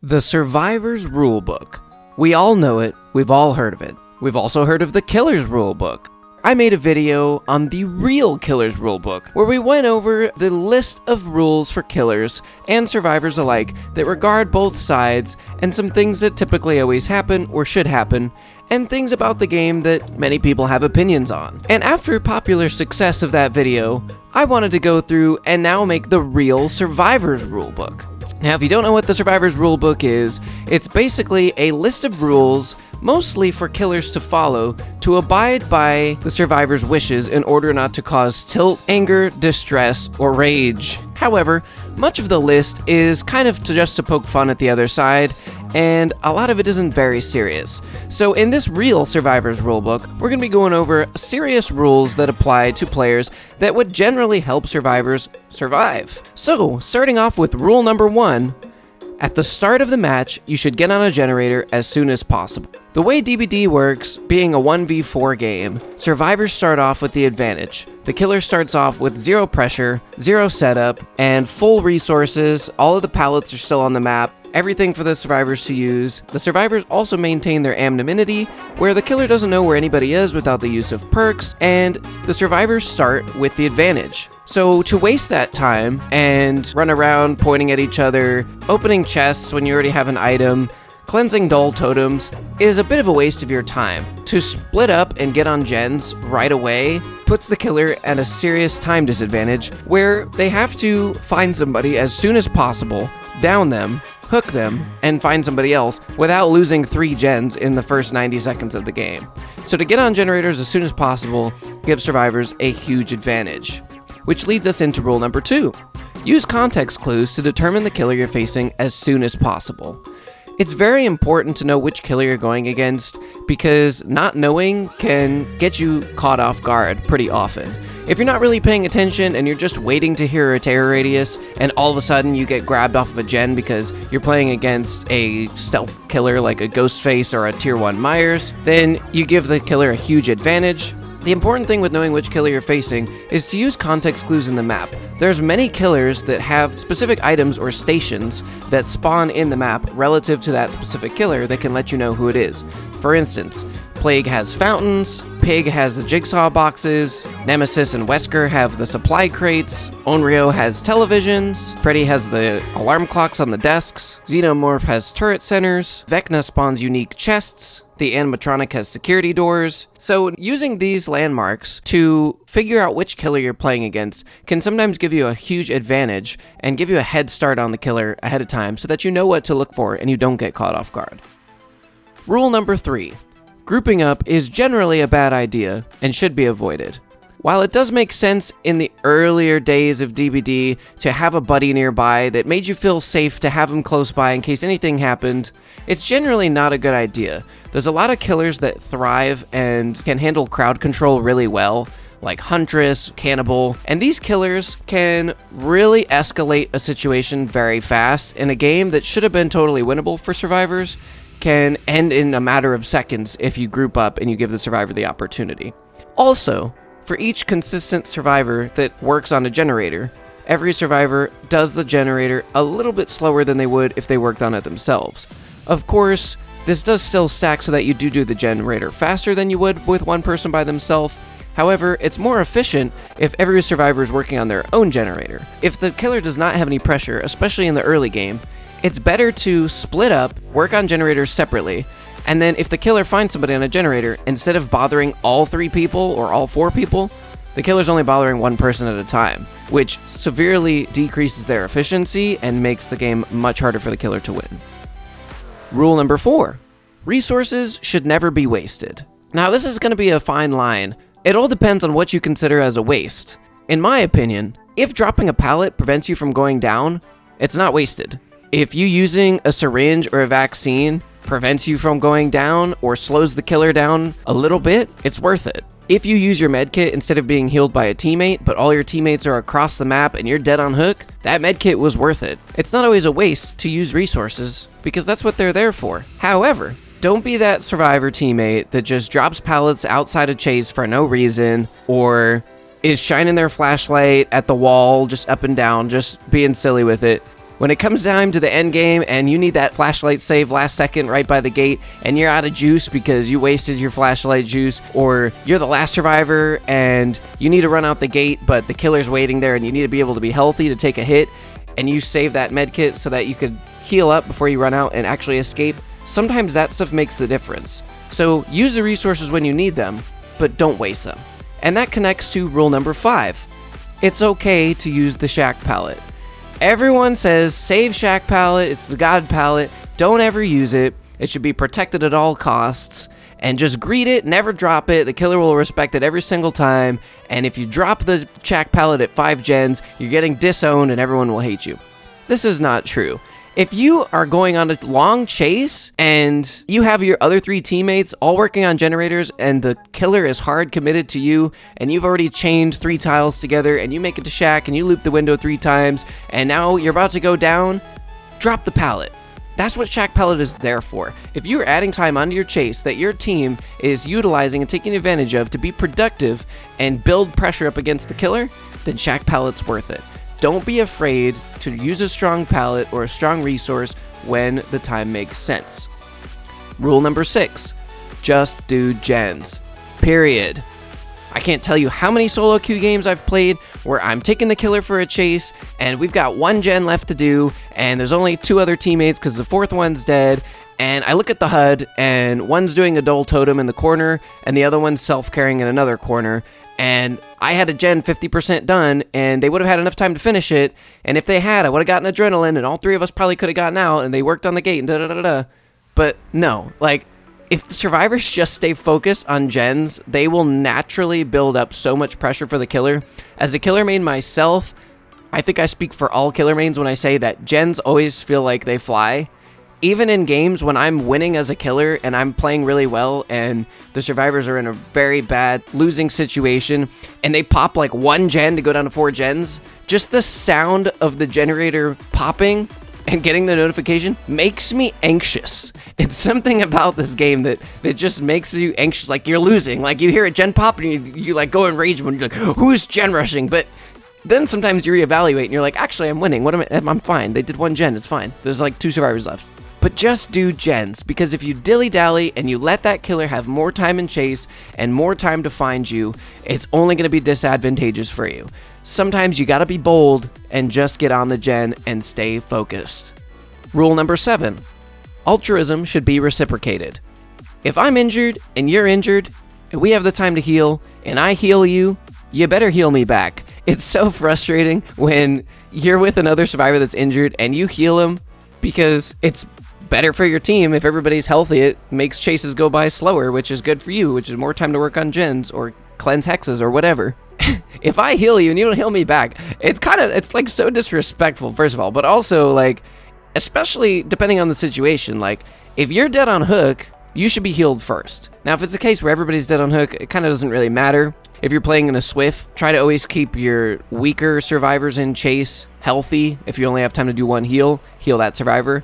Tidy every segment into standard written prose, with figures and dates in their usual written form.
The Survivor's Rulebook. We all know it, we've all heard of it. We've also heard of the Killer's Rulebook. I made a video on the real Killer's Rulebook, where we went over the list of rules for killers and survivors alike that regard both sides, and some things that typically always happen or should happen, and things about the game that many people have opinions on. And after popular success of that video, I wanted to go through and now make the real Survivor's Rulebook. Now, if you don't know what the Survivor's Rulebook is, it's basically a list of rules, mostly for killers to follow, to abide by the survivor's wishes in order not to cause tilt, anger, distress, or rage. However, much of the list is kind of just to poke fun at the other side, and a lot of it isn't very serious. So in this real Survivor's Rulebook, we're going to be going over serious rules that apply to players that would generally help survivors survive. So, starting off with rule number 1, at the start of the match, you should get on a generator as soon as possible. The way DBD works, being a 1v4 game, survivors start off with the advantage. The killer starts off with 0 pressure, 0 setup, and full resources. All of the pallets are still on the map, everything for the survivors to use. The survivors also maintain their anonymity, where the killer doesn't know where anybody is without the use of perks, and the survivors start with the advantage. So to waste that time and run around pointing at each other, opening chests when you already have an item, cleansing dull totems, is a bit of a waste of your time. To split up and get on gens right away puts the killer at a serious time disadvantage, where they have to find somebody as soon as possible, down them, hook them, and find somebody else without losing 3 gens in the first 90 seconds of the game. So to get on generators as soon as possible gives survivors a huge advantage. Which leads us into rule number 2. Use context clues to determine the killer you're facing as soon as possible. It's very important to know which killer you're going against, because not knowing can get you caught off guard pretty often. If you're not really paying attention and you're just waiting to hear a terror radius, and all of a sudden you get grabbed off of a gen because you're playing against a stealth killer like a Ghostface or a tier 1 Myers, then you give the killer a huge advantage. The important thing with knowing which killer you're facing is to use context clues in the map. There's many killers that have specific items or stations that spawn in the map relative to that specific killer that can let you know who it is. For instance, Plague has fountains, Pig has the jigsaw boxes, Nemesis and Wesker have the supply crates, Onryo has televisions, Freddy has the alarm clocks on the desks, Xenomorph has turret centers, Vecna spawns unique chests, the animatronic has security doors. So using these landmarks to figure out which killer you're playing against can sometimes give you a huge advantage and give you a head start on the killer ahead of time so that you know what to look for and you don't get caught off guard. Rule number 3. Grouping up is generally a bad idea and should be avoided. While it does make sense in the earlier days of DBD to have a buddy nearby that made you feel safe to have him close by in case anything happened, it's generally not a good idea. There's a lot of killers that thrive and can handle crowd control really well, like Huntress, Cannibal, and these killers can really escalate a situation very fast, and a game that should have been totally winnable for survivors can end in a matter of seconds if you group up and you give the survivor the opportunity. Also, for each consistent survivor that works on a generator, every survivor does the generator a little bit slower than they would if they worked on it themselves. Of course, this does still stack so that you do the generator faster than you would with one person by themselves. However, it's more efficient if every survivor is working on their own generator. If the killer does not have any pressure, especially in the early game, it's better to split up, work on generators separately, and then if the killer finds somebody on a generator, instead of bothering all 3 people or all 4 people, the killer's only bothering one person at a time, which severely decreases their efficiency and makes the game much harder for the killer to win. Rule number 4. Resources should never be wasted. Now, this is going to be a fine line. It all depends on what you consider as a waste. In my opinion, if dropping a pallet prevents you from going down, it's not wasted. If you using a syringe or a vaccine prevents you from going down or slows the killer down a little bit, it's worth it. If you use your medkit instead of being healed by a teammate, but all your teammates are across the map and you're dead on hook, that medkit was worth it. It's not always a waste to use resources, because that's what they're there for. However, don't be that survivor teammate that just drops pallets outside a chase for no reason, or is shining their flashlight at the wall just up and down, just being silly with it. When it comes time to the end game and you need that flashlight save last second right by the gate and you're out of juice because you wasted your flashlight juice, or you're the last survivor and you need to run out the gate but the killer's waiting there and you need to be able to be healthy to take a hit, and you save that med kit so that you could heal up before you run out and actually escape, sometimes that stuff makes the difference. So use the resources when you need them, but don't waste them. And that connects to rule number 5. It's okay to use the shack pallet. Everyone says save shack pallet, it's the god pallet, don't ever use it, it should be protected at all costs, and just greet it, never drop it, the killer will respect it every single time, and if you drop the shack pallet at 5 gens, you're getting disowned and everyone will hate you. This is not true. If you are going on a long chase and you have your other 3 teammates all working on generators and the killer is hard committed to you and you've already chained 3 tiles together and you make it to shack and you loop the window 3 times and now you're about to go down, drop the pallet. That's what shack pallet is there for. If you're adding time onto your chase that your team is utilizing and taking advantage of to be productive and build pressure up against the killer, then shack pallet's worth it. Don't be afraid to use a strong pallet or a strong resource when the time makes sense. Rule number 6, just do gens. Period. I can't tell you how many solo queue games I've played where I'm taking the killer for a chase and we've got 1 gen left to do and there's only 2 other teammates because the 4th one's dead, and I look at the HUD and one's doing a dual totem in the corner and the other one's self-carrying in another corner. And I had a gen 50% done, and they would have had enough time to finish it, and if they had, I would have gotten adrenaline, and all 3 of us probably could have gotten out, and they worked on the gate, and da-da-da-da-da. But no, like, if the survivors just stay focused on gens, they will naturally build up so much pressure for the killer. As a killer main myself, I think I speak for all killer mains when I say that gens always feel like they fly. Even in games when I'm winning as a killer and I'm playing really well and the survivors are in a very bad losing situation and they pop like 1 gen to go down to 4 gens, just the sound of the generator popping and getting the notification makes me anxious. It's something about this game that just makes you anxious, like you're losing. Like you hear a gen pop and you like go in rage when you're like, who's gen rushing? But then sometimes you reevaluate and you're like, actually I'm winning. I'm fine. They did 1 gen, it's fine. There's like 2 survivors left. But just do gens, because if you dilly-dally and you let that killer have more time in chase and more time to find you, it's only going to be disadvantageous for you. Sometimes you got to be bold and just get on the gen and stay focused. Rule number 7, altruism should be reciprocated. If I'm injured and you're injured and we have the time to heal and I heal you, you better heal me back. It's so frustrating when you're with another survivor that's injured and you heal him, because it's better for your team. If everybody's healthy, it makes chases go by slower, which is good for you, which is more time to work on gens or cleanse hexes or whatever. If I heal you and you don't heal me back, it's like so disrespectful, first of all, but also like, especially depending on the situation, like if you're dead on hook, you should be healed first. Now, if it's a case where everybody's dead on hook, it kind of doesn't really matter. If you're playing in a Swift, try to always keep your weaker survivors in chase healthy. If you only have time to do 1 heal that survivor.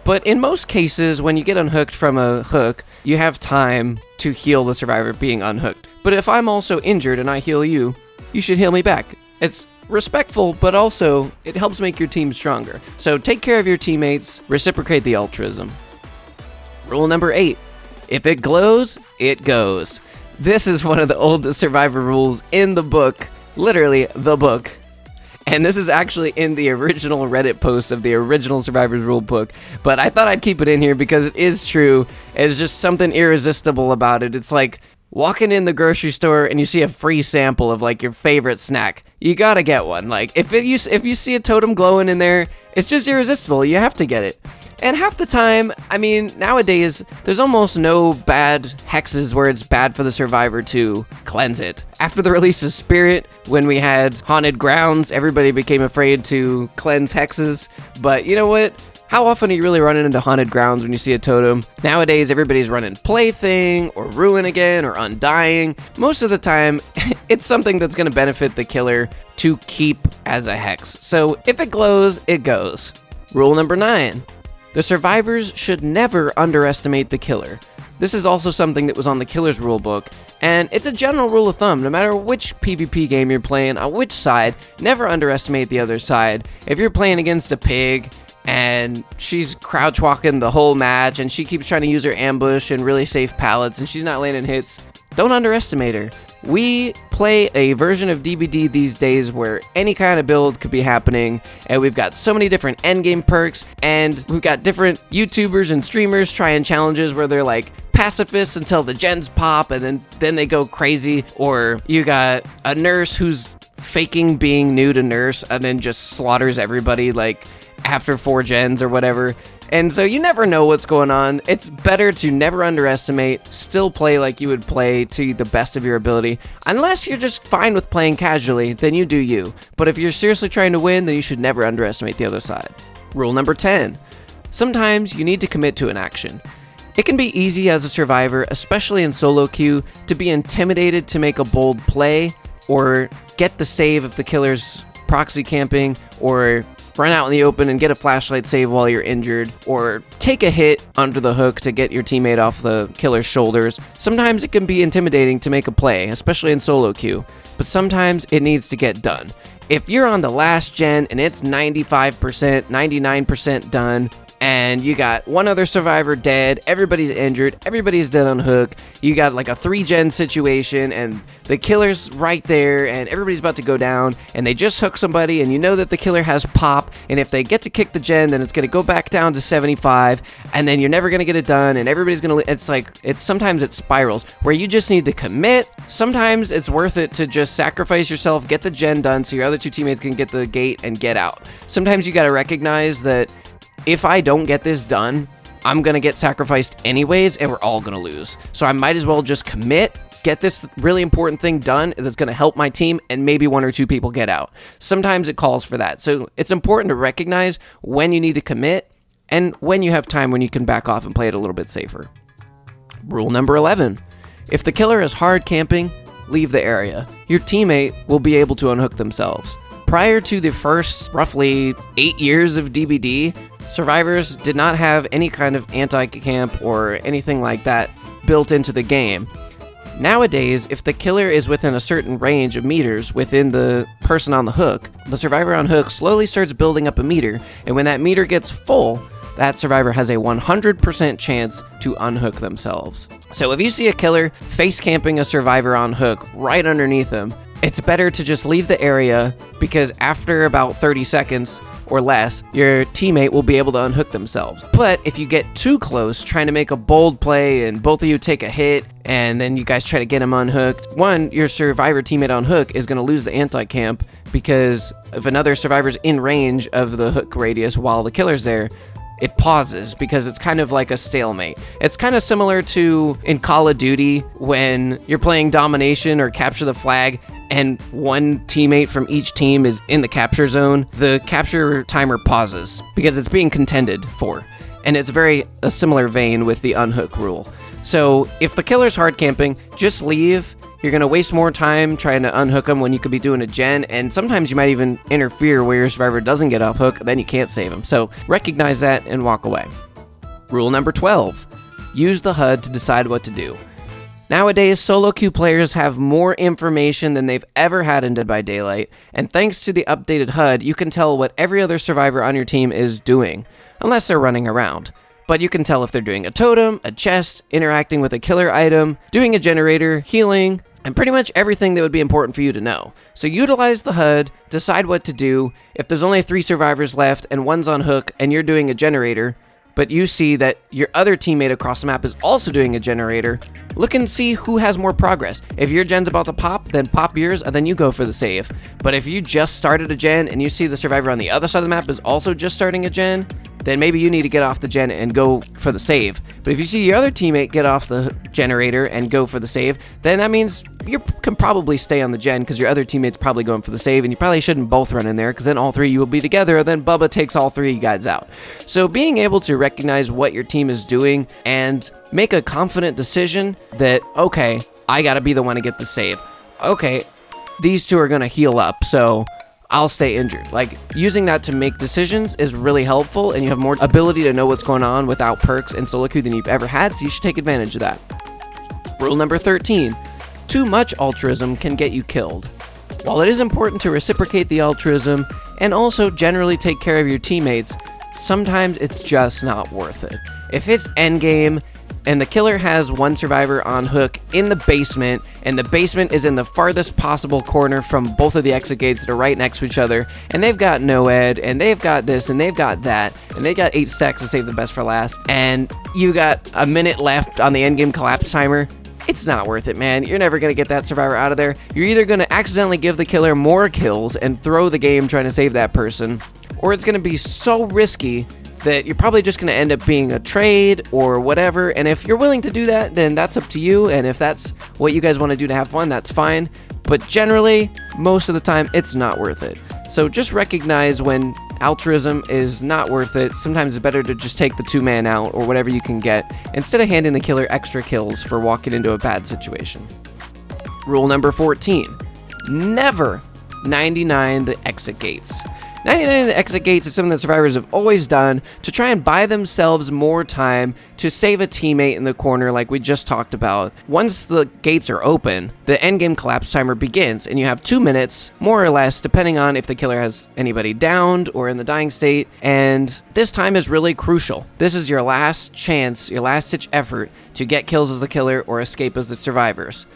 But in most cases, when you get unhooked from a hook, you have time to heal the survivor being unhooked. But if I'm also injured and I heal you, you should heal me back. It's respectful, but also it helps make your team stronger. So take care of your teammates, reciprocate the altruism. Rule number 8, if it glows, it goes. This is one of the oldest survivor rules in the book, literally the book. And this is actually in the original Reddit post of the original Survivor's Rulebook, but I thought I'd keep it in here because it is true. It's just something irresistible about it. It's like walking in the grocery store and you see a free sample of like your favorite snack. You gotta get one. Like if you see a totem glowing in there, it's just irresistible. You have to get it. And half the time, I mean, nowadays, there's almost no bad hexes where it's bad for the survivor to cleanse it. After the release of Spirit, when we had haunted grounds, everybody became afraid to cleanse hexes. But you know what? How often are you really running into haunted grounds when you see a totem? Nowadays, everybody's running Plaything, or Ruin Again, or Undying. Most of the time, it's something that's going to benefit the killer to keep as a hex. So if it glows, it goes. Rule number 9. The survivors should never underestimate the killer. This is also something that was on the Killer's Rulebook, and it's a general rule of thumb. No matter which PvP game you're playing, on which side, never underestimate the other side. If you're playing against a pig, and she's crouch walking the whole match, and she keeps trying to use her ambush and really safe pallets, and she's not landing hits, don't underestimate her. We play a version of DBD these days where any kind of build could be happening, and we've got so many different endgame perks, and we've got different YouTubers and streamers trying challenges where they're like pacifists until the gens pop, and then they go crazy, or you got a nurse who's faking being new to nurse and then just slaughters everybody like after 4 gens or whatever. And so you never know what's going on. It's better to never underestimate, still play like you would play to the best of your ability. Unless you're just fine with playing casually, then you do you. But if you're seriously trying to win, then you should never underestimate the other side. Rule number 10. Sometimes you need to commit to an action. It can be easy as a survivor, especially in solo queue, to be intimidated to make a bold play, or get the save if the killer's proxy camping, or run out in the open and get a flashlight save while you're injured, or take a hit under the hook to get your teammate off the killer's shoulders. Sometimes it can be intimidating to make a play, especially in solo queue, but sometimes it needs to get done. If you're on the last gen and it's 95%, 99% done, and you got one other survivor dead, everybody's injured, everybody's dead on hook, you got like a 3-gen situation, and the killer's right there, and everybody's about to go down, and they just hook somebody, and you know that the killer has pop, and if they get to kick the gen, then it's going to go back down to 75, and then you're never going to get it done, and everybody's going to, sometimes it spirals, where you just need to commit. Sometimes it's worth it to just sacrifice yourself, get the gen done, so your other 2 teammates can get the gate and get out. Sometimes you got to recognize that if I don't get this done, I'm going to get sacrificed anyways, and we're all going to lose. So I might as well just commit, get this really important thing done that's going to help my team, and maybe 1 or 2 people get out. Sometimes it calls for that. So it's important to recognize when you need to commit and when you have time when you can back off and play it a little bit safer. Rule number 11. If the killer is hard camping, leave the area. Your teammate will be able to unhook themselves. Prior to the first roughly 8 years of DBD, survivors did not have any kind of anti-camp or anything like that built into the game. Nowadays, if the killer is within a certain range of meters within the person on the hook, the survivor on hook slowly starts building up a meter, and when that meter gets full, that survivor has a 100% chance to unhook themselves. So if you see a killer face camping a survivor on hook right underneath them, it's better to just leave the area, because after about 30 seconds or less, your teammate will be able to unhook themselves. But if you get too close, trying to make a bold play, and both of you take a hit, and then you guys try to get him unhooked, one, your survivor teammate on hook is going to lose the anti-camp, because if another survivor's in range of the hook radius while the killer's there, it pauses, because it's kind of like a stalemate. It's kind of similar to in Call of Duty when you're playing domination or capture the flag, and one teammate from each team is in the capture zone. The capture timer pauses because it's being contended for. And it's very a similar vein with the unhook rule. So if the killer's hard camping, just leave. You're going to waste more time trying to unhook them when you could be doing a gen, and sometimes you might even interfere where your survivor doesn't get off hook, then you can't save them. So recognize that and walk away. Rule number 12. Use the HUD to decide what to do. Nowadays, solo queue players have more information than they've ever had in Dead by Daylight, and thanks to the updated HUD, you can tell what every other survivor on your team is doing, unless they're running around. But you can tell if they're doing a totem, a chest, interacting with a killer item, doing a generator, healing, and pretty much everything that would be important for you to know. So utilize the HUD, decide what to do. If there's only 3 survivors left and one's on hook and you're doing a generator, but you see that your other teammate across the map is also doing a generator, look and see who has more progress. If your gen's about to pop, then pop yours, and then you go for the save. But if you just started a gen and you see the survivor on the other side of the map is also just starting a gen, then maybe you need to get off the gen and go for the save. But if you see your other teammate get off the generator and go for the save, then that means you can probably stay on the gen, because your other teammate's probably going for the save, and you probably shouldn't both run in there, because then all 3 of you will be together, and then Bubba takes all 3 of you guys out. So being able to recognize what your team is doing and make a confident decision that, okay, I gotta be the one to get the save. Okay, these 2 are gonna heal up, so I'll stay injured. Like, using that to make decisions is really helpful, and you have more ability to know what's going on without perks in solo queue than you've ever had, so you should take advantage of that. Rule number 13, too much altruism can get you killed. While it is important to reciprocate the altruism and also generally take care of your teammates, sometimes it's just not worth it. If it's endgame and the killer has one survivor on hook in the basement, and the basement is in the farthest possible corner from both of the exit gates that are right next to each other, and they've got no ed, and they've got this, and they've got that, and they got 8 stacks to save the best for last, and you got a minute left on the endgame collapse timer, it's not worth it, man. You're never going to get that survivor out of there. You're either going to accidentally give the killer more kills and throw the game trying to save that person, or it's going to be so risky that you're probably just going to end up being a trade or whatever. And if you're willing to do that, then that's up to you. And if that's what you guys want to do to have fun, that's fine. But generally, most of the time, it's not worth it. So just recognize when altruism is not worth it. Sometimes it's better to just take the 2-man out or whatever you can get instead of handing the killer extra kills for walking into a bad situation. Rule number 14, never 99 the exit gates. 99 the exit gates is something that survivors have always done to try and buy themselves more time to save a teammate in the corner like we just talked about. Once the gates are open, the endgame collapse timer begins, and you have 2 minutes, more or less, depending on if the killer has anybody downed or in the dying state, and this time is really crucial. This is your last chance, your last-ditch effort to get kills as the killer or escape as the survivors.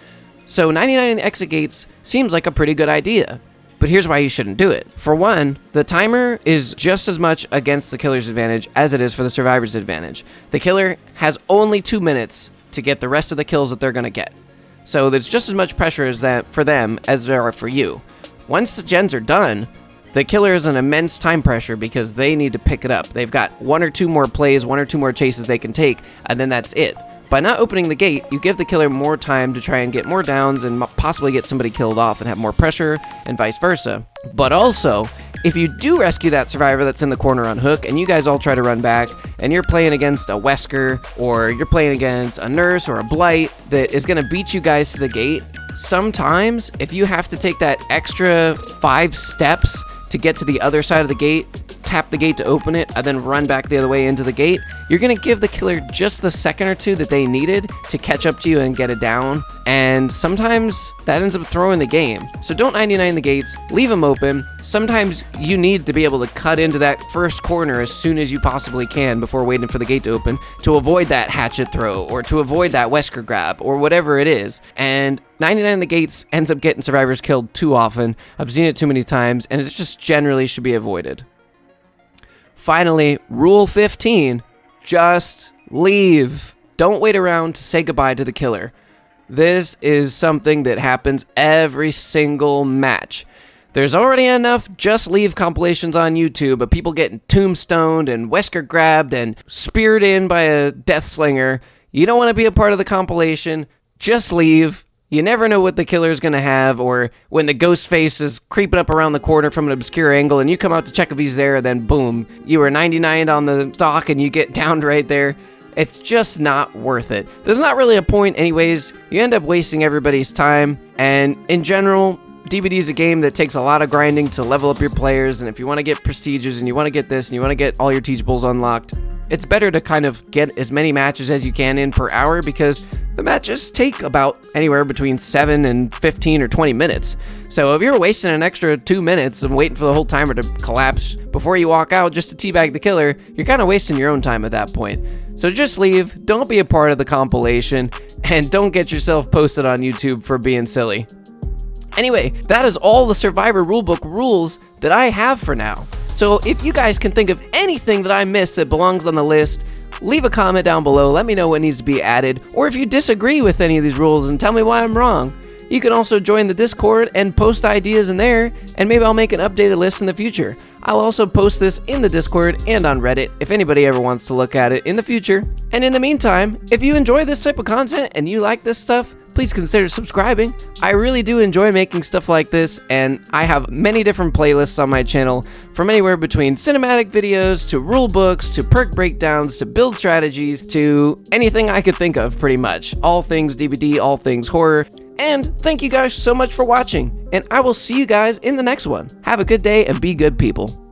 So 99 in the exit gates seems like a pretty good idea. But here's why you shouldn't do it. For one, the timer is just as much against the killer's advantage as it is for the survivor's advantage. The killer has only 2 minutes to get the rest of the kills that they're going to get. So there's just as much pressure as that for them as there are for you. Once the gens are done, the killer is an immense time pressure because they need to pick it up. They've got 1 or 2 more plays, 1 or 2 more chases they can take, and then that's it. By not opening the gate, you give the killer more time to try and get more downs and possibly get somebody killed off and have more pressure, and vice versa. But also, if you do rescue that survivor that's in the corner on hook, and you guys all try to run back, and you're playing against a Wesker, or you're playing against a Nurse or a Blight that is going to beat you guys to the gate, sometimes, if you have to take that extra 5 steps to get to the other side of the gate, tap the gate to open it, and then run back the other way into the gate, you're going to give the killer just the second or 2 that they needed to catch up to you and get it down, and sometimes that ends up throwing the game. So don't 99 the gates, leave them open. Sometimes you need to be able to cut into that first corner as soon as you possibly can before waiting for the gate to open to avoid that hatchet throw or to avoid that Wesker grab or whatever it is. And 99 the gates ends up getting survivors killed too often. I've seen it too many times, and it just generally should be avoided. Finally, rule 15, just leave. Don't wait around to say goodbye to the killer. This is something that happens every single match. There's already enough just leave compilations on YouTube of people getting tombstoned and Wesker grabbed and speared in by a death slinger. You don't want to be a part of the compilation. Just leave. You never know what the killer is going to have, or when the ghost face is creeping up around the corner from an obscure angle and you come out to check if he's there, then boom, you were 99 on the stock and you get downed right there. It's just not worth it. There's not really a point anyways. You end up wasting everybody's time, and in general, DBD is a game that takes a lot of grinding to level up your players, and if you want to get prestiges and you want to get this and you want to get all your teachables unlocked, it's better to kind of get as many matches as you can in per hour, because the matches take about anywhere between 7 and 15 or 20 minutes. So if you're wasting an extra 2 minutes and waiting for the whole timer to collapse before you walk out just to teabag the killer, you're kind of wasting your own time at that point. So just leave, don't be a part of the compilation, and don't get yourself posted on YouTube for being silly. Anyway, that is all the Survivor Rulebook rules that I have for now. So if you guys can think of anything that I missed that belongs on the list, leave a comment down below, let me know what needs to be added, or if you disagree with any of these rules and tell me why I'm wrong. You can also join the Discord and post ideas in there, and maybe I'll make an updated list in the future. I'll also post this in the Discord and on Reddit if anybody ever wants to look at it in the future. And in the meantime, if you enjoy this type of content and you like this stuff, please consider subscribing. I really do enjoy making stuff like this, and I have many different playlists on my channel, from anywhere between cinematic videos to rule books to perk breakdowns to build strategies to anything I could think of, pretty much. All things DBD, all things horror. And thank you guys so much for watching, and I will see you guys in the next one. Have a good day and be good people.